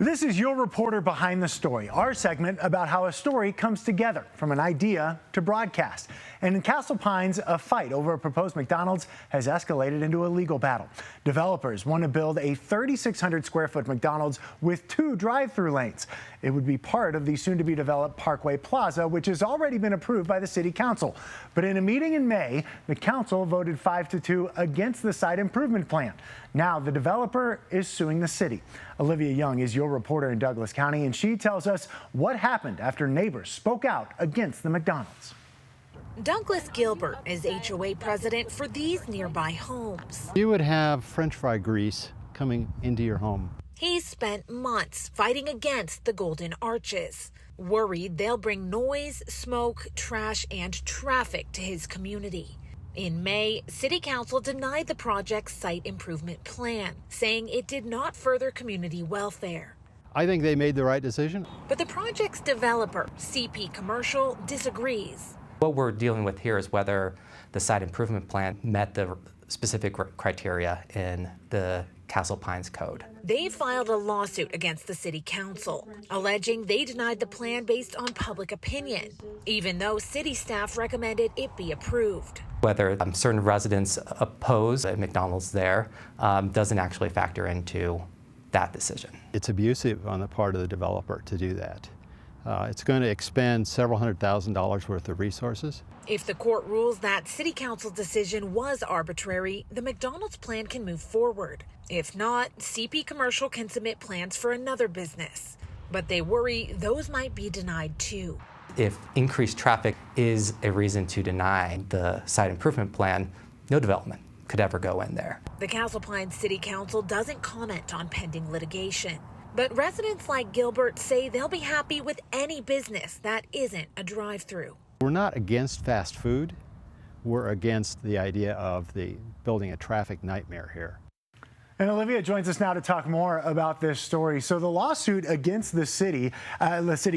This is your reporter behind the story, our segment about how a story comes together from an idea to broadcast. And in Castle Pines, a fight over a proposed McDonald's has escalated into a legal battle. Developers want to build a 3,600 square foot McDonald's with 2 drive-through lanes. It would be part of the soon-to-be developed Parkway Plaza, which has already been approved by the city council. But in a meeting in May, the council voted 5-2 against the site improvement plan. Now the developer is suing the city. Olivia Young is your reporter in Douglas County, and she tells us what happened after neighbors spoke out against the McDonald's. Douglas Gilbert is HOA president for these nearby homes. You would have French fry grease coming into your home. He's spent months fighting against the Golden Arches, worried they'll bring noise, smoke, trash, and traffic to his community. In May, City Council denied the project's site improvement plan, saying it did not further community welfare. I think they made the right decision. But the project's developer, CP Commercial, disagrees. What we're dealing with here is whether the site improvement plan met the specific criteria in the Castle Pines Code. They filed a lawsuit against the City Council, alleging they denied the plan based on public opinion, even though city staff recommended it be approved. Whether certain residents oppose a McDonald's there doesn't actually factor into that decision. It's abusive on the part of the developer to do that. It's going to expend several $100,000 worth of resources. If the court rules that City Council's decision was arbitrary, the McDonald's plan can move forward. If not, CP Commercial can submit plans for another business. But they worry those might be denied too. If increased traffic is a reason to deny the site improvement plan, no development could ever go in there. The Castle Pines City Council doesn't comment on pending litigation. But residents like Gilbert say they'll be happy with any business that isn't a drive-through. We're not against fast food. We're against the idea of building a traffic nightmare here. And Olivia joins us now to talk more about this story. So the lawsuit against the city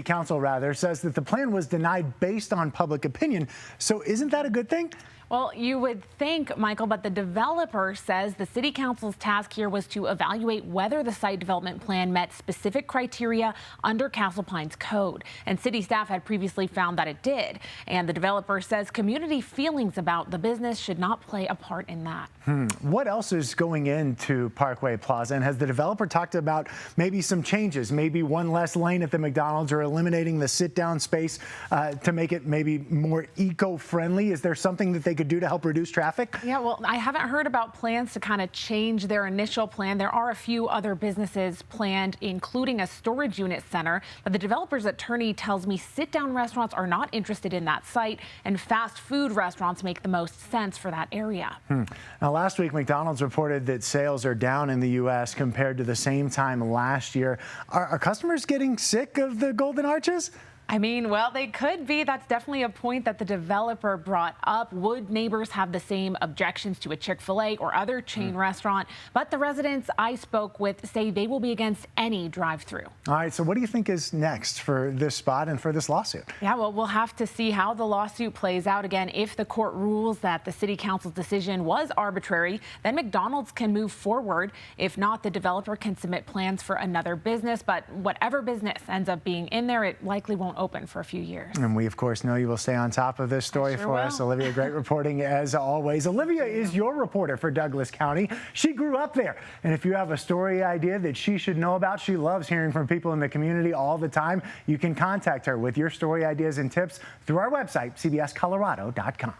council rather, says that the plan was denied based on public opinion. So isn't that a good thing? Well, you would think, Michael, but the developer says the city council's task here was to evaluate whether the site development plan met specific criteria under Castle Pines Code. And city staff had previously found that it did. And the developer says community feelings about the business should not play a part in that. What else is going into Parkway Plaza? And has the developer talked about maybe some changes, maybe one less lane at the McDonald's or eliminating the sit-down space to make it maybe more eco-friendly? Is there something that they could do to help reduce traffic? Yeah, well, I haven't heard about plans to kind of change their initial plan. There are a few other businesses planned, including a storage unit center, but the developer's attorney tells me sit-down restaurants are not interested in that site, and fast food restaurants make the most sense for that area. Now, last week, McDonald's reported that sales are down in the U.S. compared to the same time last year. Are customers getting sick of the Golden Arches? I mean, well, they could be. That's definitely a point that the developer brought up. Would neighbors have the same objections to a Chick-fil-A or other chain restaurant? But the residents I spoke with say they will be against any drive-through. All right, so what do you think is next for this spot and for this lawsuit? Yeah, well, we'll have to see how the lawsuit plays out. Again, if the court rules that the city council's decision was arbitrary, then McDonald's can move forward. If not, the developer can submit plans for another business. But whatever business ends up being in there, it likely won't open for a few years. And we, of course, know you will stay on top of this story for us. Olivia, great reporting as always. Olivia is your reporter for Douglas County. She grew up there. And if you have a story idea that she should know about, she loves hearing from people in the community all the time. You can contact her with your story ideas and tips through our website, cbscolorado.com.